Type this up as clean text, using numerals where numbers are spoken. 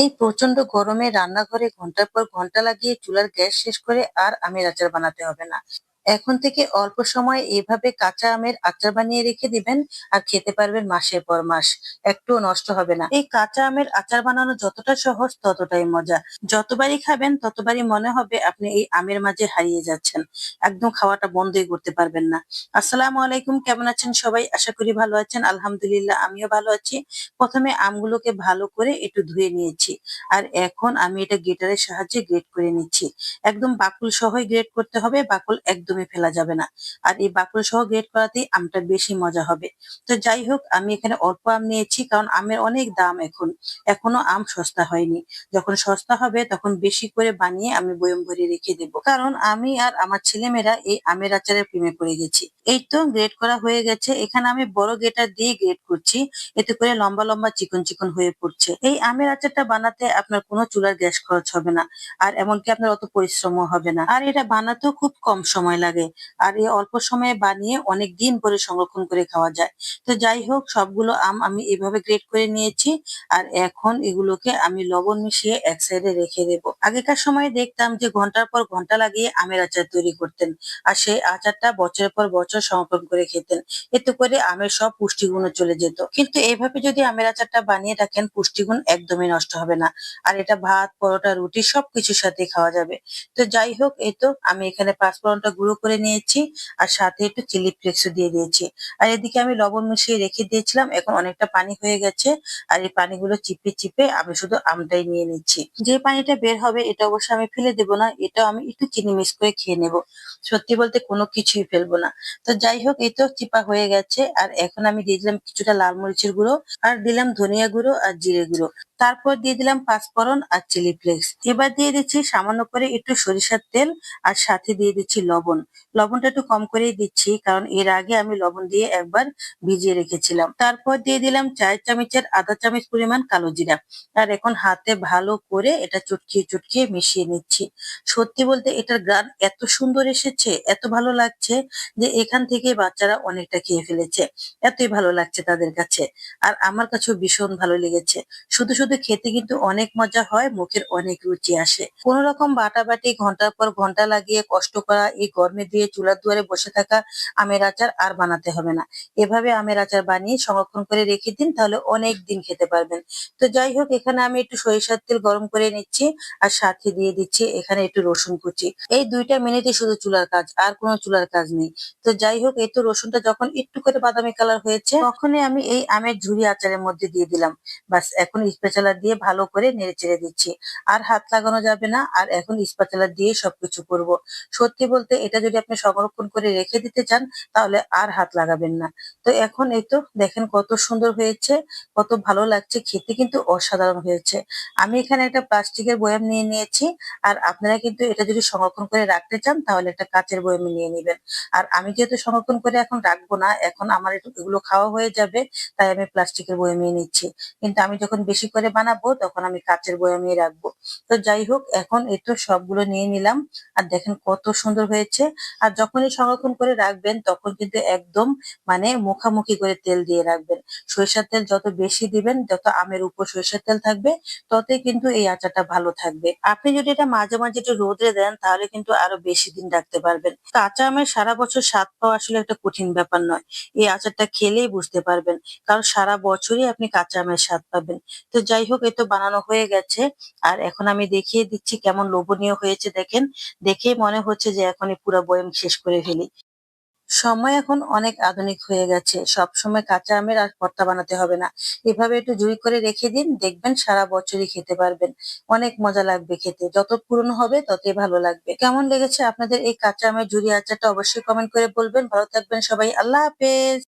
এই প্রচন্ড গরমে রান্নাঘরে ঘন্টার পর ঘন্টা লাগিয়ে চুলার গ্যাস শেষ করে আর আমের আচার বানাতে হবে না। এখন থেকে অল্প সময়ে এভাবে কাঁচা আমের আচার বানিয়ে রেখে দিবেন আর খেতে পারবেন মাসের পর মাস। একটুও নষ্ট হবে না। এই কাঁচা আমের আচার বানানো যতটা সহজ ততটাই মজা। যতবারই খাবেন ততবারই মনে হবে আপনি এই আমের মাঝে হারিয়ে যাচ্ছেন। একদম খাওয়াটা বন্ধই করতে পারবেন না। আসসালামু আলাইকুম, কেমন আছেন সবাই? আশা করি ভালো আছেন। আলহামদুলিল্লাহ, আমিও ভালো আছি। প্রথমে আমগুলোকে ভালো করে একটু ধুয়ে নিয়েছি। আর এখন আমি এটা গ্রেটারের সাহায্যে গ্রেট করে নিচ্ছি। একদম বাকল সহই গ্রেট করতে হবে, বাকল একদমই ফেলা যাবে না। আর এই বাকল সহ গ্রেট করাতেই আমটা বেশি মজা হবে। তো যাই হোক, আমি এখানে অল্প আম নিয়েছি কারণ আমের অনেক দাম এখন। এখনো আম সস্তা হয়নি। যখন সস্তা হবে তখন বেশি করে বানিয়ে আমি বয়ম ভরে রেখে দেব। কারণ আমি আর আমার ছেলেমেয়েরা এই আমের আচারের প্রেমে পড়ে গেছি। এই তো গ্রেট করা হয়ে গেছে। এখানে আমি বড় গ্রেটার দিয়ে গ্রেট করছি। এতে করে লম্বা লম্বা চিকন চিকন হয়ে পড়ছে। এই আমের আচারটা বানাতে আপনার কোনো চুলার গ্যাস খরচ হবে না। আর এমনকি আপনার অত পরিশ্রমও হবে না। আর এটা বানাতেও খুব কম সময় লাগে। আর এই অল্প সময়ে বানিয়ে অনেক দিন পরে সংরক্ষণ করে খাওয়া যায়। তো যাই হোক, সবগুলো আম আমি এভাবে গ্রেট করে নিয়েছি। আর এখন এগুলোকে আমি লবণ মিশিয়ে এক সাইডে রেখে দেব। আগেকার সময়ে দেখতাম যে ঘন্টার পর ঘন্টা লাগিয়ে আমের আচার তৈরি করতেন। আর সেই আচারটা বছরের পর বছর সংরক্ষণ করে খেতেন। এতে করে আমের সব পুষ্টিগুণও চলে যেত। কিন্তু এভাবে যদি আমের আচারটা বানিয়ে রাখেন, পুষ্টিগুণ একদমই নষ্ট হবে না। আর এটা ভাত, পরোটা, রুটি সবকিছুর সাথে খাওয়া যাবে। তো যাই হোক, এই তো আমি এখানে পাঁচফোড়নটা গুঁড়ো করে নিয়েছি। আর সাথে একটু চিলি ফ্লেক্সও দিয়ে দিয়েছি। আর এদিকে আমি লবণ মিশিয়ে রেখে দিয়েছিলাম, এখন অনেকটা পানি হয়ে গেছে। আর এই পানিগুলো চিপে চিপে আমি শুধু আমটাই নিয়ে নিচ্ছি। যে পানিটা বের হবে এটা অবশ্য আমি ফেলে দেবো না, এটা আমি একটু চিনি মিক্স করে খেয়ে নেব। সত্যি বলতে কোনো কিছুই ফেলবো না। তো যাই হোক, এই তো চিপা হয়ে গেছে। আর এখন আমি দিয়ে দিলাম কিছুটা লাল মরিচের গুঁড়ো, আর দিলাম ধনিয়া গুঁড়ো আর জিরে গুঁড়ো। তারপর দিয়ে দিলাম পাঁচফোড়ন আর চিলি ফ্লেক্স। এবার দিয়ে দিচ্ছি সামান্য করে একটু সরিষার তেল। আর সাথে দিয়ে দিচ্ছি লবণ। লবণটা একটু কম করেই দিচ্ছি কারণ এর আগে আমি লবণ দিয়ে একবার ভিজিয়ে রেখেছিলাম। তারপর দিয়ে দিলাম 4 চামচের আধা চামচ পরিমাণ কালো জিরা। আর এখন হাতে ভালো করে এটা চটকিয়ে চটকিয়ে মিশিয়ে নিচ্ছি। সত্যি বলতে এটার গ্রান এত সুন্দর এসেছে, এত ভালো লাগছে যে এখান থেকে বাচ্চারা অনেকটা খেয়ে ফেলেছে। এতই ভালো লাগছে তাদের কাছে। আর আমার কাছেও ভীষণ ভালো লেগেছে। শুধু শুধু খেতে কিন্তু অনেক মজা হয়, মুখের অনেক রুচি আসে। কোন রকম বাটাবাটি ঘন্টার পর ঘন্টা লাগিয়ে কষ্ট করা, এই গরমে দিয়ে চুলার দুয়ারে বসে থাকা আমের আচার আর বানাতে হবে না। এভাবে আমের আচার বানিয়ে সংরক্ষণ করে রেখে দিন, তাহলে অনেক দিন খেতে পারবেন। তো যাই হোক, এখানে আমি একটু সরিষার তেল গরম করে নিচ্ছি। আর সাথে দিয়ে দিচ্ছি এখানে একটু রসুন কুচি। এই 2টা মিনিটে শুধু চুলার কাজ, আর কোনো চুলার কাজ নেই। তো যাই হোক, এই তো রসুনটা যখন একটু করে বাদামি কালার হয়েছে তখনই আমি এই আমের ঝুরি আচারের মধ্যে দিয়ে দিলাম। বাস, এখন স্প্যাচুলা দিয়ে ভালো করে নেড়ে চেড়ে দিচ্ছি। আর হাত লাগানো যাবে না। আর এখন স্প্যাচুলা দিয়ে সবকিছু করব। সত্যি বলতে এটা যদি আপনি সংরক্ষণ করে রেখে দিতে চান তাহলে আর হাত লাগাবেন না। তো এখন এই তো দেখেন কত সুন্দর হয়েছে, কত ভালো লাগছে খেতে, কিন্তু অসাধারণ হয়েছে। আমি এখানে একটা প্লাস্টিকের বয়াম নিয়ে নিয়েছি। আর আপনারা কিন্তু এটা যদি সংরক্ষণ করে রাখতে চান তাহলে একটা কাঁচের বয়ামে নিয়ে নিবেন। আর আমি যেহেতু সংরক্ষণ করে এখন রাখবো না, এখন আমার এগুলো খাওয়া হয়ে যাবে, তাই আমি প্লাস্টিকের বয়ামে নিচ্ছি। কিন্তু আমি যখন বেশি করে বানাবো তখন আমি কাঁচের বয়ামে রাখবো। তো যাই হোক, এখন এই তো সবগুলো নিয়ে নিলাম। আর দেখেন কত সুন্দর হয়েছে। আর যখনই সংরক্ষণ করে রাখবেন তখন কিন্তু একদম মানে মুখামুখি করে তেল দিয়ে রাখবেন। সরিষার তেল যত বেশি দিবেন, যত আমের উপর সরিষার তেল থাকবে, ততই কিন্তু এই আচারটা ভালো থাকবে। আপনি যদি এটা মাঝে মাঝে একটু রোদে দেন তাহলে কিন্তু আরো বেশি দিন রাখতে পারবেন। কাঁচা আমের সারা বছর স্বাদ পাওয়া আসলে একটা কঠিন ব্যাপার নয়। এই আচারটা খেলেই বুঝতে পারবেন। কারণ সারা বছরই আপনি কাঁচা আমের স্বাদ পাবেন। তো যাই হোক, এই তো বানানো হয়ে গেছে। আর এখন আমি দেখিয়ে দিচ্ছি কেমন লোভনীয় হয়েছে দেখেন। দেখেই মনে হচ্ছে যে এখনই পুরো বয়াম শেষ করে ফেলি। সময় এখন অনেক আধুনিক হয়ে গেছে। সবসময় কাঁচা আমের আর ভর্তা বানাতে হবে না। এভাবে একটু জুড়ি করে রেখে দিন, দেখবেন সারা বছরই খেতে পারবেন। অনেক মজা লাগবে খেতে। যত পুরনো হবে ততই ভালো লাগবে। কেমন লেগেছে আপনাদের এই কাঁচা আমের ঝুরি আচারটা অবশ্যই কমেন্ট করে বলবেন। ভালো থাকবেন সবাই। আল্লাহ হাফেজ।